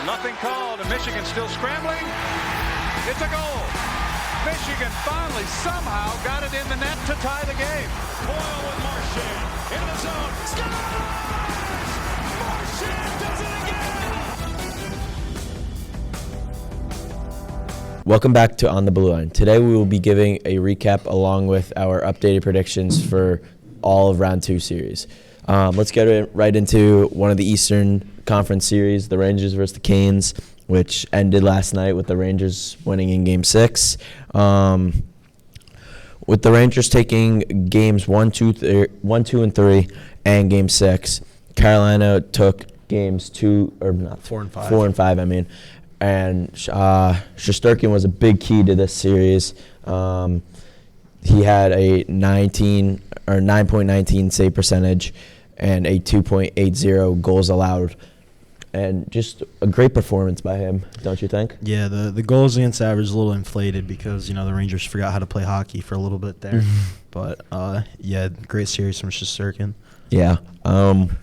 Nothing called, and Michigan still scrambling. It's a goal. Michigan finally somehow got it in the net to tie the game. Boyle with Marchand in the zone. Scores! Marchand does it again! Welcome back to On the Blue Line. Today we will be giving a recap along with our updated predictions for all of Round 2 series. Let's get right into one of the Eastern Conference series, the Rangers versus the Canes, which ended last night with the Rangers winning in Game 6. With the Rangers taking games 1, 2, and 3, and Game 6, Carolina took games 4 and 5. And Shesterkin was a big key to this series. He had a 9.19 save percentage and a 2.80 goals allowed. And just a great performance by him, don't you think? Yeah, the goals against average is a little inflated because, the Rangers forgot how to play hockey for a little bit there. But, great series from Shesterkin. Yeah. Then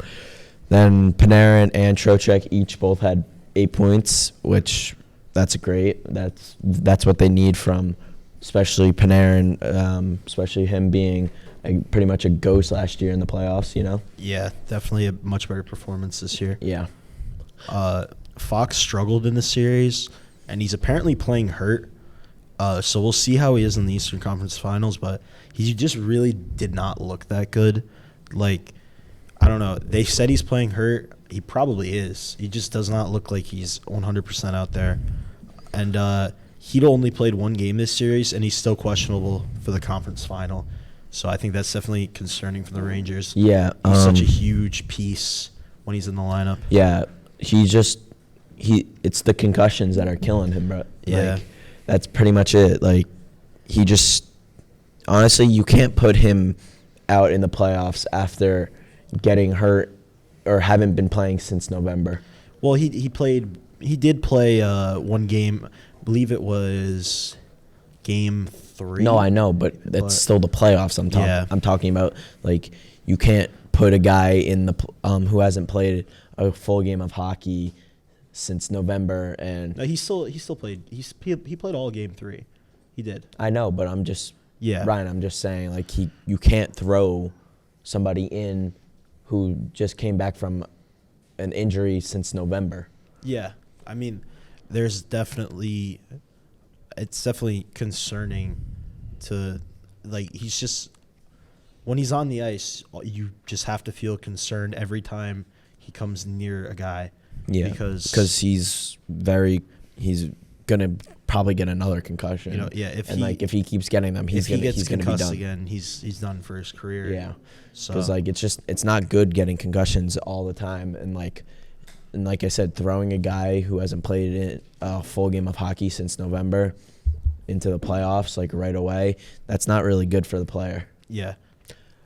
Panarin and Trocheck each both had 8 points, which that's great. That's what they need from, especially Panarin, especially him being pretty much a ghost last year in the playoffs, Yeah, definitely a much better performance this year. Yeah. Fox struggled in the series, and he's apparently playing hurt. So we'll see how he is in the Eastern Conference Finals, but he just really did not look that good. I don't know. They said he's playing hurt. He probably is. He just does not look like he's 100% out there. And he'd only played one game this series, and he's still questionable for the conference final. So I think that's definitely concerning for the Rangers. Yeah. He's such a huge piece when he's in the lineup. Yeah. It's the concussions that are killing him, bro. Yeah. That's pretty much it. Honestly, you can't put him out in the playoffs after getting hurt or haven't been playing since November. Well, he did play one game. I believe it was Game 3. No, I know, but that's still the playoffs. I'm talking about. You can't put a guy in the who hasn't played a full game of hockey since November, and no, he still played. He played all Game 3. He did. I know, but Ryan, I'm just saying, you can't throw somebody in who just came back from an injury since November. Yeah, it's definitely concerning to, he's just, when he's on the ice, you just have to feel concerned every time he comes near a guy. Yeah, because he's gonna probably get another concussion. If he keeps getting them, he's gonna be done again. He's done for his career. Yeah, because it's not good getting concussions all the time, and like I said, throwing a guy who hasn't played in a full game of hockey since November into the playoffs right away, that's not really good for the player. Yeah.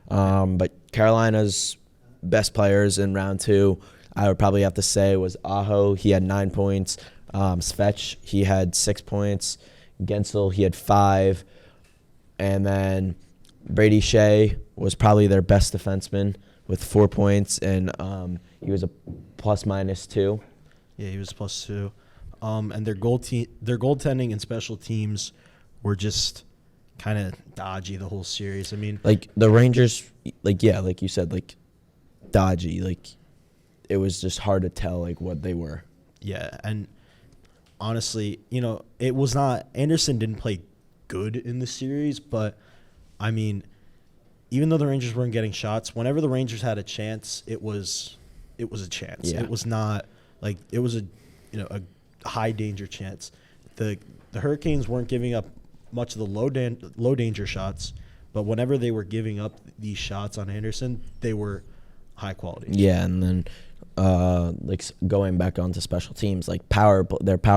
But Carolina's best players in round 2, I would probably have to say, was Aho. He had 9 points. Svech, he had 6 points. Gensel, he had 5. And then Brady Shea was probably their best defenseman with 4 points, and he was a +-2. Yeah, he was +2. And their goaltending and special teams were just kind of dodgy the whole series. The Rangers, like you said, dodgy. It was just hard to tell what they were. Yeah, and honestly, it was not. Anderson didn't play good in the series, but even though the Rangers weren't getting shots, whenever the Rangers had a chance, it was a chance. Yeah. It was not it was a high danger chance. The Hurricanes weren't giving up much of the low danger shots, but whenever they were giving up these shots on Anderson, they were high quality. Yeah, and then going back onto special teams, their power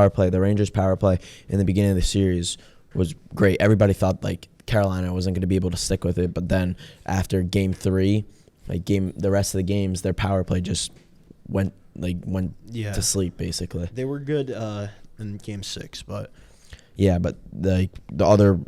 play, the Rangers' power play in the beginning of the series was great. Everybody thought Carolina wasn't going to be able to stick with it, but then after Game 3, the rest of the games, their power play just went to sleep basically. They were good in Game 6, but yeah, but the other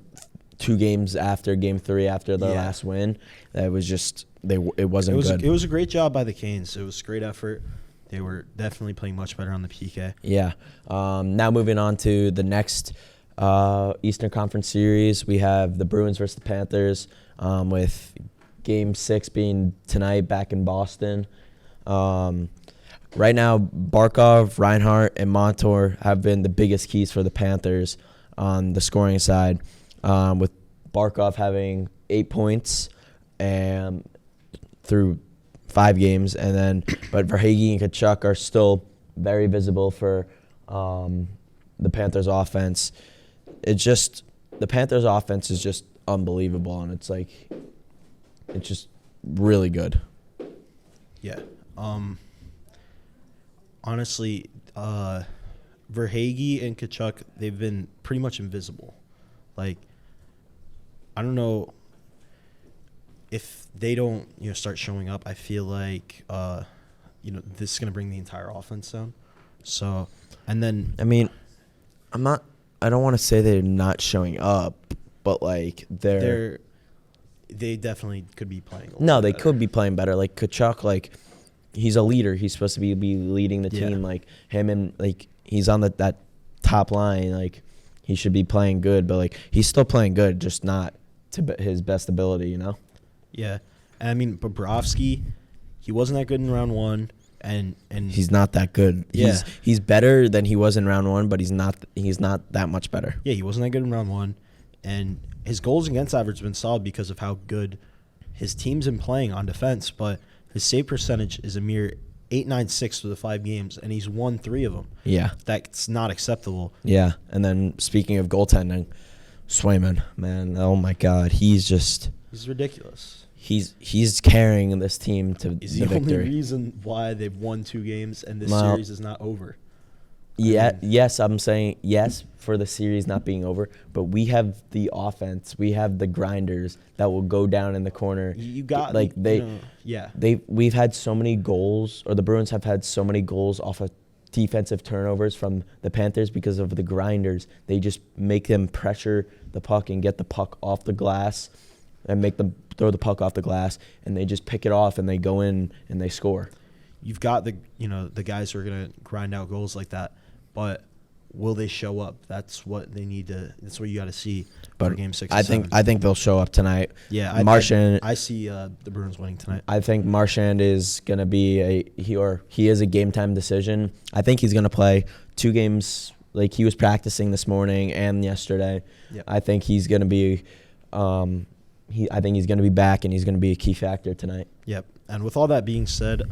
2 games after Game 3, after the last win, that was just it wasn't good. It was a great job by the Canes. It was a great effort. They were definitely playing much better on the PK. Yeah. Now moving on to the next Eastern Conference series, we have the Bruins versus the Panthers, with Game 6 being tonight back in Boston. Right now, Barkov, Reinhart, and Montour have been the biggest keys for the Panthers on the scoring side, with Barkov having 8 points and through 5 games, but Verhaeghe and Kachuk are still very visible for the Panthers' offense. The Panthers' offense is just unbelievable, and it's just really good. Yeah. Honestly, Verhaeghe and Kachuk, they've been pretty much invisible. Like, I don't know if they don't, start showing up. I feel like, this is going to bring the entire offense down. So, and then, I mean, I don't want to say they're not showing up, but like they definitely could be playing. No, they could be playing better. Like Kachuk, like he's a leader. He's supposed to be leading the team. Like him and like he's on that top line. Like he should be playing good, but like he's still playing good, just not to his best ability. Yeah, and I mean Bobrovsky, he wasn't that good in round 1. And he's not that good. Yeah. He's better than he was in round 1, but he's not that much better. Yeah, he wasn't that good in round 1, and his goals against average has been solid because of how good his team's been playing on defense. But his save percentage is a mere .896 for the 5 games, and he's won 3 of them. Yeah, That's not acceptable. Yeah, and then speaking of goaltending, Swayman, man, oh my God, he's ridiculous. He's carrying this team to He's the the only victory. reason why they've won 2 games and this series is not over. Yes, I'm saying yes for the series not being over, but we have the offense, we have the grinders that will go down in the corner. You got We've had so many goals, or the Bruins have had so many goals off of defensive turnovers from the Panthers because of the grinders. They just make them pressure the puck and get the puck off the glass and make them throw the puck off the glass, and they just pick it off and they go in and they score. You've got the guys who are going to grind out goals like that, but will they show up? That's what they need to. That's what you got to see for Game 6. I think they'll show up tonight. Yeah, Marchand. I see the Bruins winning tonight. I think Marchand is going to be he is a game time decision. I think he's going to play 2 games. Like he was practicing this morning and yesterday. Yep. I think he's going to be. I think he's going to be back, and he's going to be a key factor tonight. Yep. And with all that being said,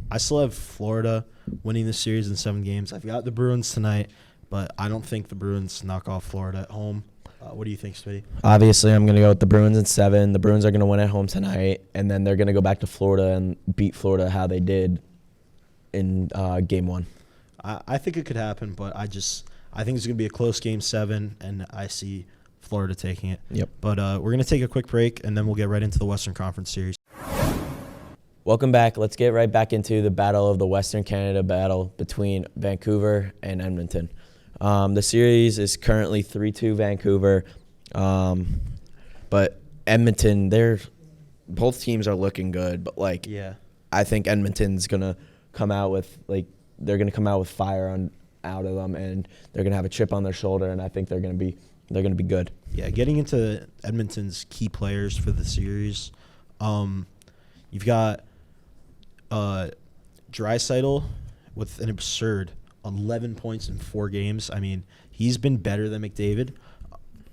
I still have Florida winning the series in 7 games. I've got the Bruins tonight, but I don't think the Bruins knock off Florida at home. What do you think, Smitty? Obviously, I'm going to go with the Bruins in 7. The Bruins are going to win at home tonight, and then they're going to go back to Florida and beat Florida how they did in Game 1. I think it could happen, but I think it's going to be a close Game 7, and I see Florida taking it. Yep. But we're going to take a quick break, and then we'll get right into the Western Conference series. Welcome back. Let's get right back into the battle of the Western Canada battle between Vancouver and Edmonton. The series is currently 3-2 Vancouver, but Edmonton, both teams are looking good, but I think Edmonton's gonna come out with fire out of them, and they're gonna have a chip on their shoulder, and I think they're gonna be good. Yeah, getting into Edmonton's key players for the series, you've got Draisaitl with an absurd 11 points in 4 games. I mean, he's been better than McDavid.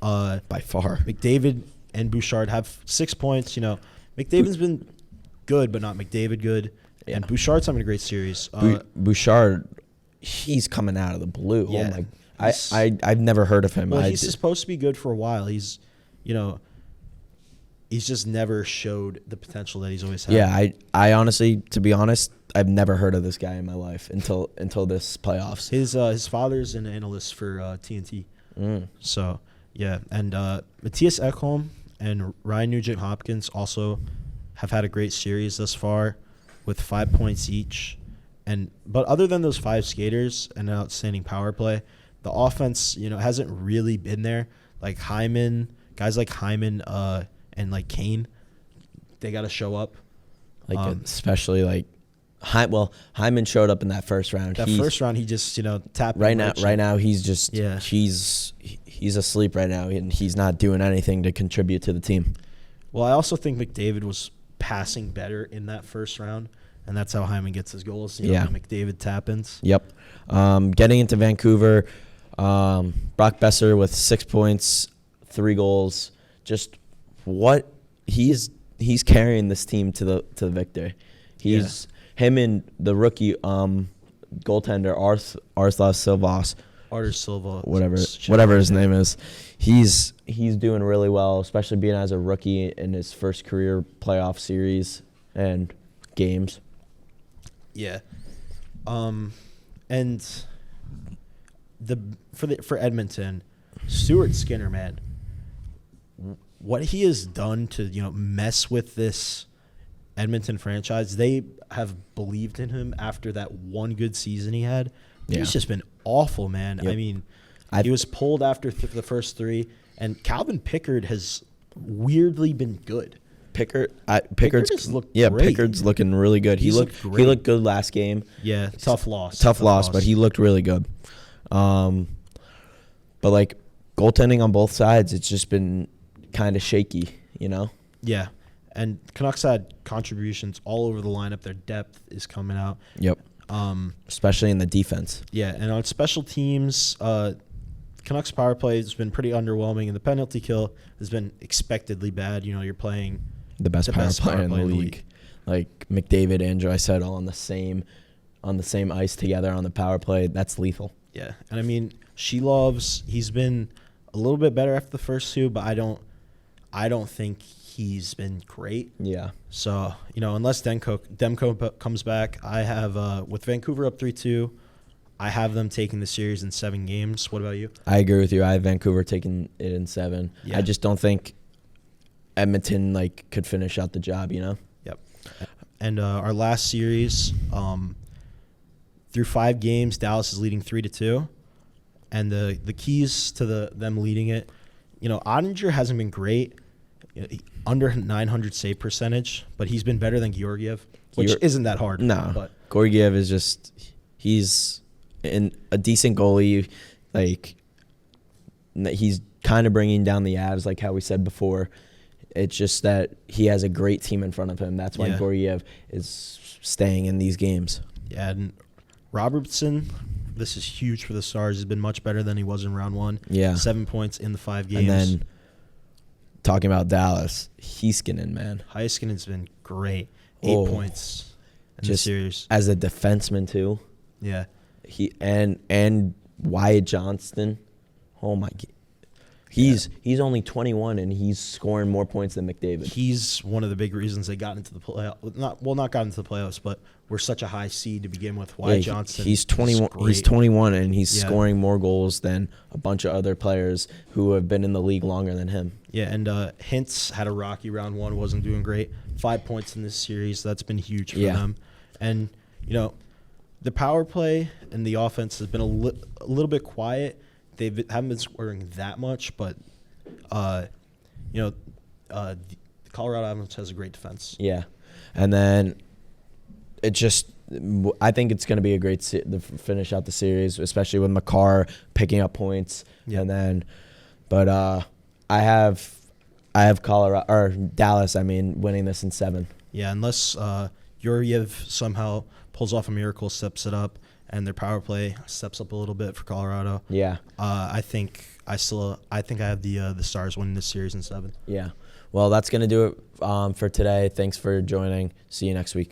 By far. McDavid and Bouchard have 6 points. McDavid's been good, but not McDavid good. Yeah. And Bouchard's having a great series. Bouchard, he's coming out of the blue. Yeah, oh my! I've never heard of him. Well, he's supposed to be good for a while. He's just never showed the potential that he's always had. Yeah, I honestly, to be honest, I've never heard of this guy in my life until this playoffs. His father's an analyst for TNT. So, yeah. And Matthias Ekholm and Ryan Nugent-Hopkins also have had a great series thus far with 5 points each. But other than those 5 skaters and an outstanding power play, the offense, hasn't really been there. Like guys like Hyman and like Kane, they got to show up. Especially like Hyman showed up in that first round. That first round, he just tapped right now he's just Yeah. he's asleep right now, and he's not doing anything to contribute to the team. Well, I also think McDavid was passing better in that first round, and that's how Hyman gets his goals. Yeah. McDavid tap-ins. Yep. Getting into Vancouver, Brock Besser with 6 points, 3 goals. Just what he's carrying this team to the victory. Him and the rookie goaltender Arthur Silvas, Artur Silva, whatever his name is. He's doing really well, especially being as a rookie in his first career playoff series and games. Yeah. And for Edmonton, Stuart Skinner, man, what he has done to mess with this Edmonton franchise, they have believed in him after that one good season he had. Yeah. He's just been awful, man. Yep. I mean, he was pulled after the first 3, and Calvin Pickard has weirdly been good. Pickard's has looked great. Pickard's looking really good. He looked good last game. Yeah, tough loss, but he looked really good. But like goaltending on both sides, it's just been kind of shaky, Yeah, and Canucks had contributions all over the lineup. Their depth is coming out. Yep. Especially in the defense. Yeah, and on special teams, Canucks power play has been pretty underwhelming, and the penalty kill has been expectedly bad. You're playing the best power player in the league. Like McDavid and Draisaitl on the same ice together on the power play. That's lethal. Yeah, and I mean, he's been a little bit better after the first 2, but I don't think he's been great. Yeah. So, unless Demko comes back, I have with Vancouver up 3-2, I have them taking the series in 7 games. What about you? I agree with you. I have Vancouver taking it in 7. Yeah. I just don't think Edmonton could finish out the job, Yep. And our last series, through 5 games, Dallas is leading 3-2, and the keys to them leading it, Ottinger hasn't been great, under 900 save percentage, but he's been better than Georgiev, which isn't that hard. No, but Georgiev is he's a decent goalie. Like, he's kind of bringing down the Avs, like how we said before. It's just that he has a great team in front of him. That's why Georgiev is staying in these games. Yeah, and Robertson, this is huge for the Stars. He's been much better than he was in round 1. Yeah. 7 points in the 5 games. And then talking about Dallas, Heiskanen, man. Heiskanen's been great. 8 points in the series. As a defenseman too. Yeah. He and Wyatt Johnston. Oh my God. He's only 21 and he's scoring more points than McDavid. He's one of the big reasons they got into the playoffs. Not got into the playoffs, but we're such a high seed to begin with. Wyatt Johnston. He's 21. He's 21 and he's scoring more goals than a bunch of other players who have been in the league longer than him. Yeah, and Hintz had a rocky round 1, wasn't doing great. 5 points in this series. That's been huge for them. And the power play and the offense has been a little bit quiet. They haven't been scoring that much, but the Colorado Avalanche has a great defense. Yeah, and then I think it's going to be a great finish out the series, especially with Makar picking up points. Yeah. And then, but I have Colorado or Dallas. Winning this in 7. Yeah, unless Yuriev somehow pulls off a miracle, steps it up, and their power play steps up a little bit for Colorado. Yeah. I think I have the Stars winning this series in 7. Yeah. Well, that's going to do it for today. Thanks for joining. See you next week.